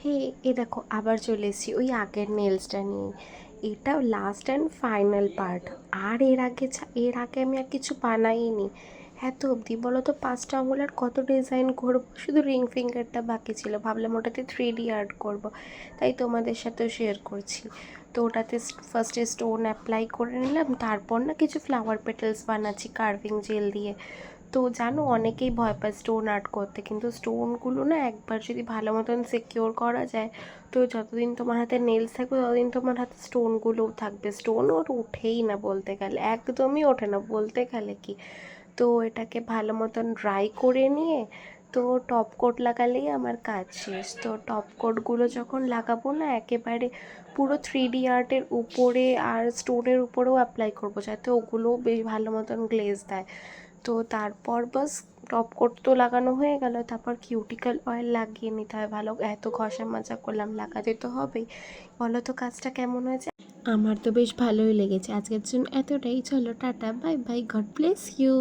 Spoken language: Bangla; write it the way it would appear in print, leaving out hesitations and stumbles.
হে, এ দেখো আবার চলে এসেছি ওই আগের নেলসটা নিয়ে। এটা লাস্ট অ্যান্ড ফাইনাল পার্ট। আর এর আগে আমি আর কিছু বানাইনি। হ্যাঁ, তো অবধি বলো তো 5টা আঙুল আর কত ডিজাইন করবো, শুধু রিং ফিঙ্গারটা বাকি ছিল, ভাবলাম ওটাতে 3D আর্ট করব, তাই তোমাদের সাথেও শেয়ার করছি। তো ওটাতে ফার্স্টে স্টোন অ্যাপ্লাই করে নিলাম, তারপর না কিছু ফ্লাওয়ার পেটেলস বানাচ্ছি কার্ভিং জেল দিয়ে। তো জানো, অনেকেই ভয় পায় স্টোন আর্ট করতে, কিন্তু স্টোনগুলো না একবার যদি ভালো মতন সিকিওর করা যায়, তো যতদিন তোমার হাতে নেলস থাকবে ততদিন তোমার হাতে স্টোনগুলোও থাকবে। স্টোন ওর ওঠেই না, বলতে গেলে একদমই ওঠে না বলতে গেলে কি। তো এটাকে ভালো মতন ড্রাই করে নিয়ে, তো টপ কোট লাগালেই আমার কাজ শেষ। তো টপ কোটগুলো যখন লাগাবো না, একেবারে পুরো 3D আর্টের উপরে আর স্টোনের উপরেও অ্যাপ্লাই করবো, যাতে ওগুলোও বেশ ভালো মতন গ্লেজ দেয়। তো তারপর বাস টপ কোট তো লাগানো হয়ে গেল, তারপর কিউটিক্যাল অয়েল লাগিয়ে নিতে হয় ভালো। এত ঘষা মাজা করলাম, লাগাতে তো হবেই। বলো তো কাজটা কেমন হয়েছে? আমার তো বেশ ভালোই লেগেছে। আজকের জন্য এতটাই, চলো tata, bye bye, God bless you.